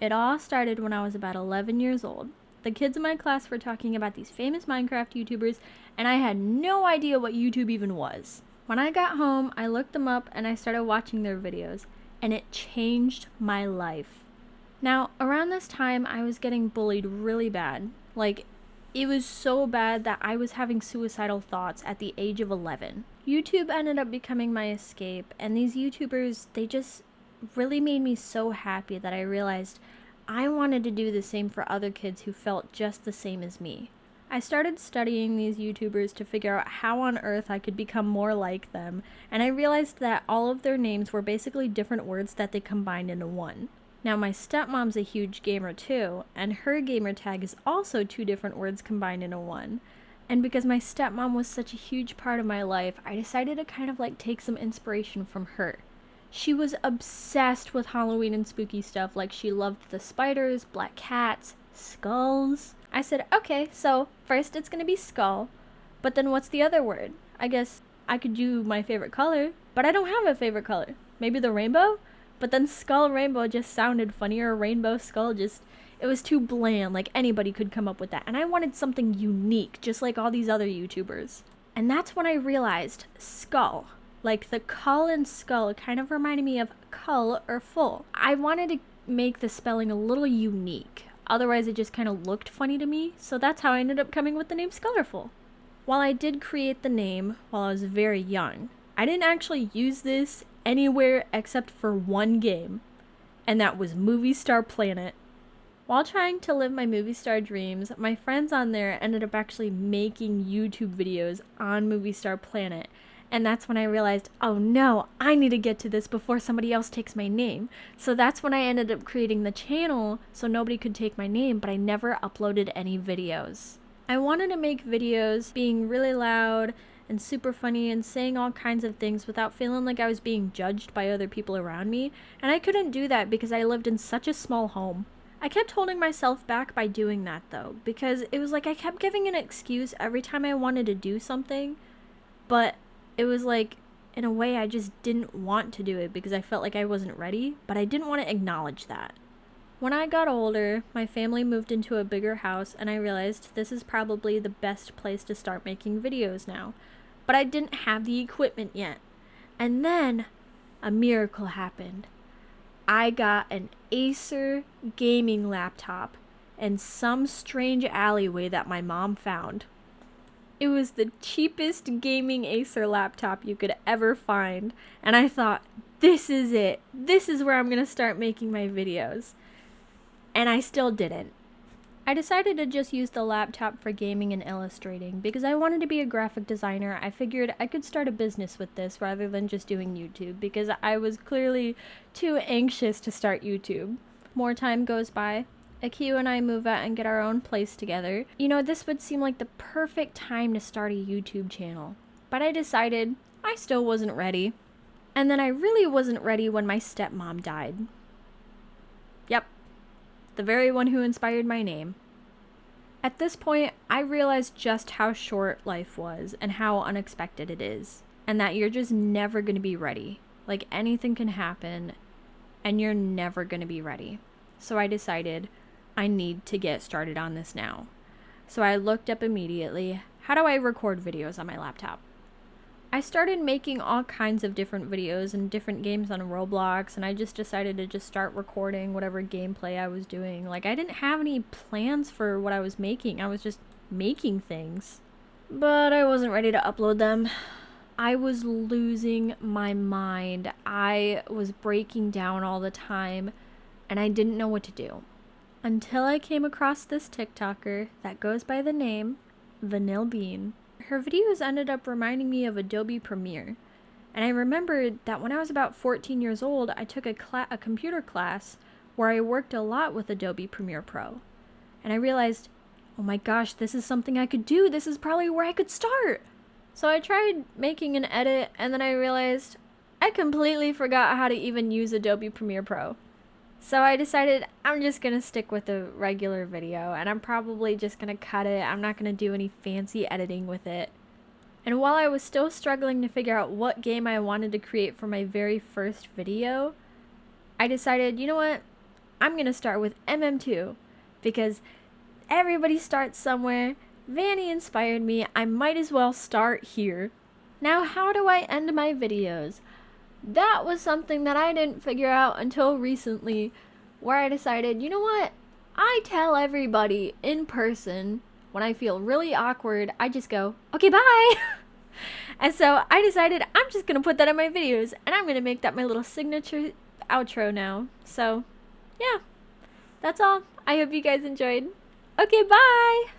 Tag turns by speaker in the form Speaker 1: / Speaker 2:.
Speaker 1: It all started when I was about 11 years old. The kids in my class were talking about these famous Minecraft YouTubers, and I had no idea what YouTube even was. When I got home, I looked them up and I started watching their videos, and it changed my life. Now, around this time, I was getting bullied really bad. Like, it was so bad that I was having suicidal thoughts at the age of 11. YouTube ended up becoming my escape, and these YouTubers, they just really made me so happy that I realized I wanted to do the same for other kids who felt just the same as me. I started studying these YouTubers to figure out how on earth I could become more like them, and I realized that all of their names were basically different words that they combined into one. Now, my stepmom's a huge gamer too, and her gamer tag is also two different words combined into one. And because my stepmom was such a huge part of my life, I decided to kind of like take some inspiration from her. She was obsessed with Halloween and spooky stuff, like she loved the spiders, black cats, skulls. I said, okay, so first it's gonna be skull, but then what's the other word? I guess I could do my favorite color, but I don't have a favorite color. Maybe the rainbow? But then skull rainbow just sounded funnier. Rainbow skull just, it was too bland, like anybody could come up with that. And I wanted something unique, just like all these other YouTubers. And that's when I realized skull. Like the cull and skull kind of reminded me of cull or full. I wanted to make the spelling a little unique. Otherwise it just kind of looked funny to me. So that's how I ended up coming with the name Skullerful. While I did create the name while I was very young, I didn't actually use this anywhere except for one game. And that was Movie Star Planet. While trying to live my movie star dreams, my friends on there ended up actually making YouTube videos on Movie Star Planet. And that's when I realized, oh no, I need to get to this before somebody else takes my name. So that's when I ended up creating the channel so nobody could take my name, but I never uploaded any videos. I wanted to make videos being really loud and super funny and saying all kinds of things without feeling like I was being judged by other people around me. And I couldn't do that because I lived in such a small home. I kept holding myself back by doing that though, because it was like I kept giving an excuse every time I wanted to do something, but it was like, in a way, I just didn't want to do it because I felt like I wasn't ready, but I didn't want to acknowledge that. When I got older, my family moved into a bigger house and I realized this is probably the best place to start making videos now. But I didn't have the equipment yet. And then a miracle happened. I got an Acer gaming laptop in some strange alleyway that my mom found. It was the cheapest gaming Acer laptop you could ever find, and I thought, this is it. This is where I'm going to start making my videos. And I still didn't. I decided to just use the laptop for gaming and illustrating because I wanted to be a graphic designer. I figured I could start a business with this rather than just doing YouTube because I was clearly too anxious to start YouTube. More time goes by. Akio and I move out and get our own place together. You know, this would seem like the perfect time to start a YouTube channel. But I decided I still wasn't ready. And then I really wasn't ready when my stepmom died. Yep. The very one who inspired my name. At this point, I realized just how short life was and how unexpected it is. And that you're just never going to be ready. Like anything can happen and you're never going to be ready. So I decided I need to get started on this now. So I looked up immediately, how do I record videos on my laptop? I started making all kinds of different videos and different games on Roblox, and I just decided to just start recording whatever gameplay I was doing. Like, I didn't have any plans for what I was making. I was just making things. But I wasn't ready to upload them. I was losing my mind. I was breaking down all the time, and I didn't know what to do. Until I came across this TikToker that goes by the name Vanilla Bean. Her videos ended up reminding me of Adobe Premiere. And I remembered that when I was about 14 years old, I took a computer class where I worked a lot with Adobe Premiere Pro. And I realized, oh my gosh, this is something I could do. This is probably where I could start. So I tried making an edit, and then I realized I completely forgot how to even use Adobe Premiere Pro. So I decided I'm just going to stick with a regular video, and I'm probably just going to cut it. I'm not going to do any fancy editing with it. And while I was still struggling to figure out what game I wanted to create for my very first video, I decided, you know what? I'm going to start with MM2 because everybody starts somewhere. Vanny inspired me. I might as well start here. Now, how do I end my videos? That was something that I didn't figure out until recently, where I decided, you know what? I tell everybody in person when I feel really awkward, I just go, okay, bye. And so I decided I'm just going to put that in my videos, and I'm going to make that my little signature outro now. So, yeah, that's all. I hope you guys enjoyed. Okay, bye.